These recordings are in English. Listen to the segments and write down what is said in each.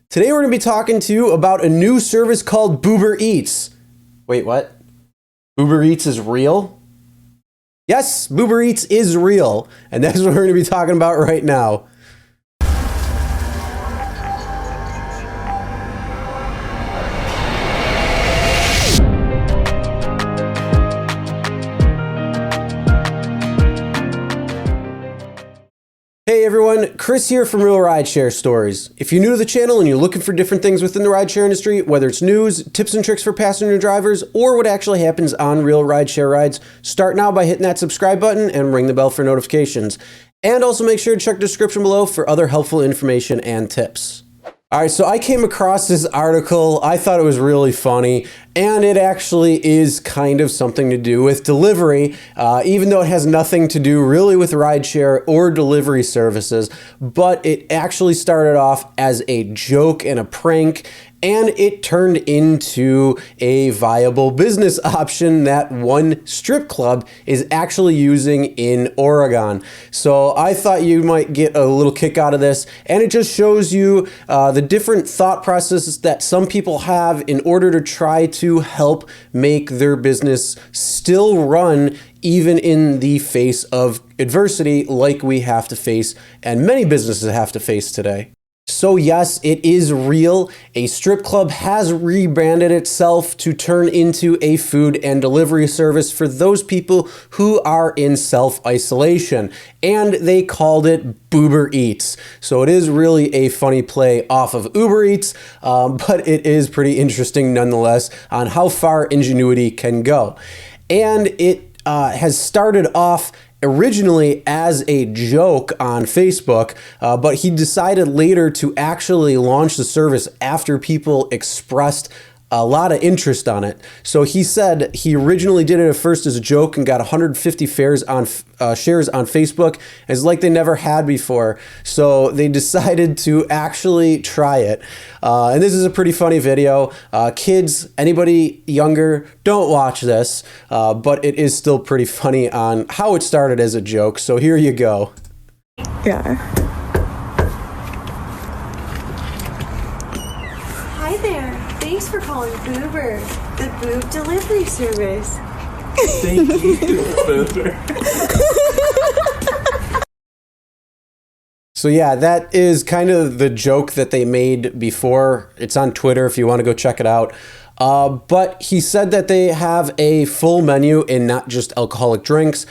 Today we're going to be talking to you about a new service called Boober Eats. Wait, what? Boober Eats is real? Yes, Boober Eats is real, and that's what we're going to be talking about right now. Hey everyone, Chris here from Real Rideshare Stories. If you're new to the channel and you're looking for different things within the rideshare industry, whether it's news, tips and tricks for passenger drivers, or what actually happens on real rideshare rides, start now by hitting that subscribe button and ring the bell for notifications. And also make sure to check the description below for other helpful information and tips. Alright, so I came across this article. I thought it was really funny, and it actually is kind of something to do with delivery, even though it has nothing to do really with rideshare or delivery services, but it actually started off as a joke and a prank, and it turned into a viable business option that one strip club is actually using in Oregon. So I thought you might get a little kick out of this, and it just shows you the different thought processes that some people have in order to try to help make their business still run even in the face of adversity like we have to face and many businesses have to face today. So yes, it is real. A strip club has rebranded itself to turn into a food and delivery service for those people who are in self-isolation, and they called it Boober Eats. So it is really a funny play off of UberEATS, but it is pretty interesting nonetheless on how far ingenuity can go. And it has started off originally as a joke on Facebook, but he decided later to actually launch the service after people expressed a lot of interest on it. So he said he originally did it at first as a joke and got 150 shares on Facebook. It's like they never had before. So they decided to actually try it. And this is a pretty funny video. Kids, anybody younger, don't watch this, but it is still pretty funny on how it started as a joke. So here you go. Yeah. Hi there. Thanks for calling Boober, the boob delivery service. Thank you, Boober. So yeah, that is kind of the joke that they made before. It's on Twitter if you want to go check it out. But he said that they have a full menu and not just alcoholic drinks.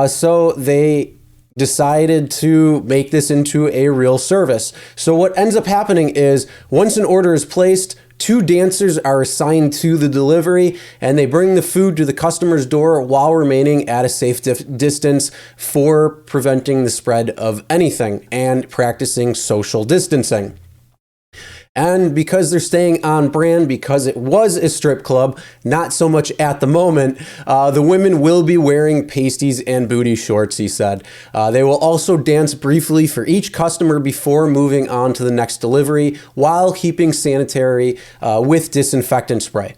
So they decided to make this into a real service. So what ends up happening is once an order is placed, 2 dancers are assigned to the delivery, and they bring the food to the customer's door while remaining at a safe distance for preventing the spread of anything and practicing social distancing. And because they're staying on brand, because it was a strip club, not so much at the moment, the women will be wearing pasties and booty shorts, he said. They will also dance briefly for each customer before moving on to the next delivery while keeping sanitary with disinfectant spray.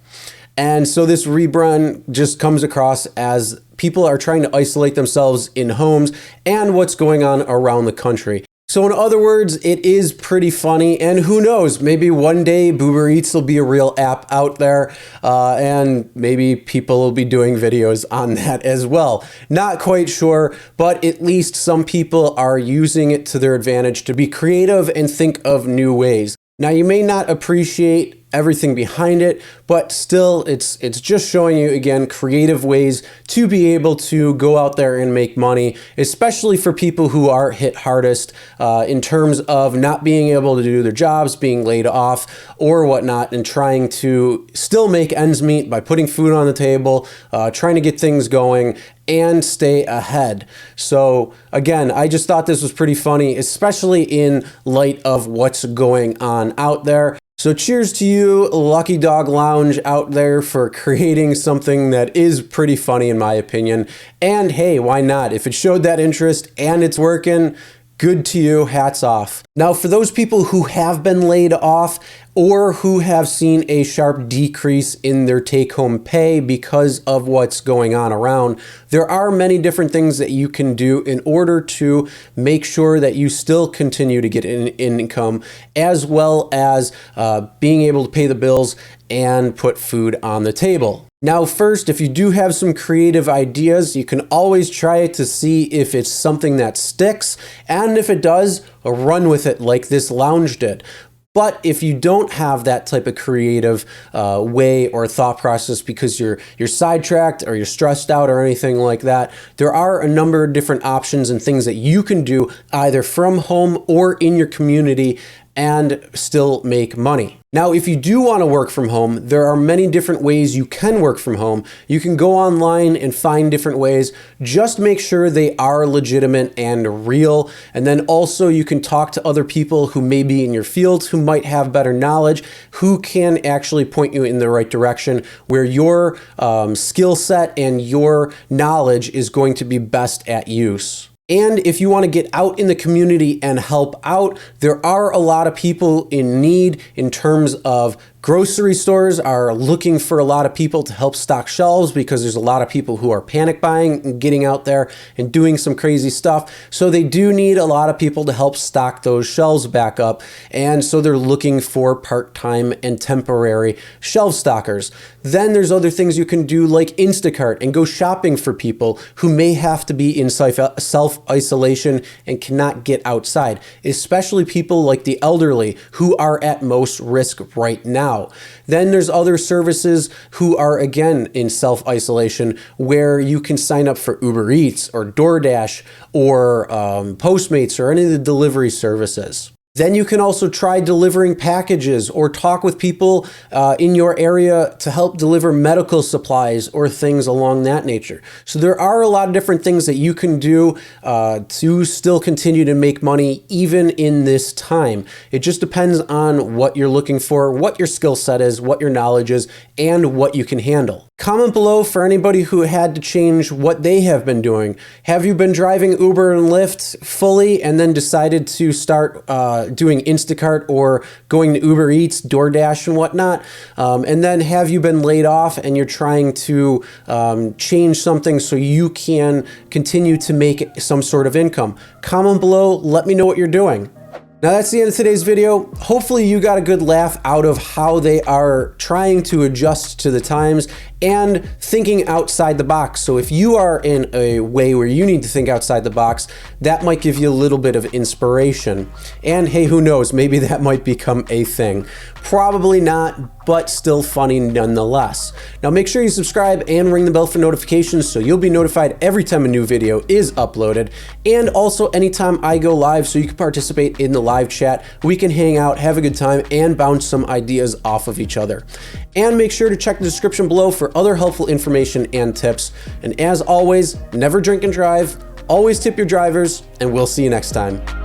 And so this rebrand just comes across as people are trying to isolate themselves in homes and what's going on around the country. So in other words, it is pretty funny, and who knows, maybe one day Boober Eats will be a real app out there, and maybe people will be doing videos on that as well. Not quite sure, but at least some people are using it to their advantage to be creative and think of new ways. Now, you may not appreciate everything behind it, but still it's just showing you again creative ways to be able to go out there and make money, especially for people who are hit hardest in terms of not being able to do their jobs, being laid off or whatnot, and trying to still make ends meet by putting food on the table, trying to get things going and stay ahead. So again, I just thought this was pretty funny, especially in light of what's going on out there. So cheers to you, Lucky Dog Lounge out there, for creating something that is pretty funny in my opinion. And hey, why not? If it showed that interest and it's working, Good to you, hats off. Now, for those people who have been laid off or who have seen a sharp decrease in their take-home pay because of what's going on around, there are many different things that you can do in order to make sure that you still continue to get an income, as well as being able to pay the bills and put food on the table. Now, first, if you do have some creative ideas, you can always try it to see if it's something that sticks, and if it does, run with it like this lounge did. But if you don't have that type of creative way or thought process because you're sidetracked or you're stressed out or anything like that, there are a number of different options and things that you can do either from home or in your community and still make money. Now, if you do want to work from home, there are many different ways you can work from home. You can go online and find different ways. Just make sure they are legitimate and real. And then also you can talk to other people who may be in your field, who might have better knowledge, who can actually point you in the right direction where your skill set and your knowledge is going to be best at use. And if you want to get out in the community and help out, there are a lot of people in need in terms of grocery stores are looking for a lot of people to help stock shelves because there's a lot of people who are panic buying and getting out there and doing some crazy stuff. So they do need a lot of people to help stock those shelves back up. And so they're looking for part-time and temporary shelf stockers. Then there's other things you can do like Instacart and go shopping for people who may have to be in self-isolation and cannot get outside, especially people like the elderly who are at most risk right now. Then there's other services who are again in self-isolation where you can sign up for Uber Eats or DoorDash or Postmates or any of the delivery services. Then you can also try delivering packages or talk with people in your area to help deliver medical supplies or things along that nature. So there are a lot of different things that you can do to still continue to make money even in this time. It just depends on what you're looking for, what your skill set is, what your knowledge is, and what you can handle. Comment below for anybody who had to change what they have been doing. Have you been driving Uber and Lyft fully and then decided to start doing Instacart or going to Uber Eats, DoorDash and whatnot? And then have you been laid off and you're trying to change something so you can continue to make some sort of income? Comment below, let me know what you're doing. Now that's the end of today's video. Hopefully you got a good laugh out of how they are trying to adjust to the times and thinking outside the box. So if you are in a way where you need to think outside the box, that might give you a little bit of inspiration. And hey, who knows, maybe that might become a thing. Probably not, but still funny nonetheless. Now make sure you subscribe and ring the bell for notifications so you'll be notified every time a new video is uploaded, and also anytime I go live so you can participate in the live chat. We can hang out, have a good time, and bounce some ideas off of each other. And make sure to check the description below for other helpful information and tips. And as always, never drink and drive, always tip your drivers, and we'll see you next time.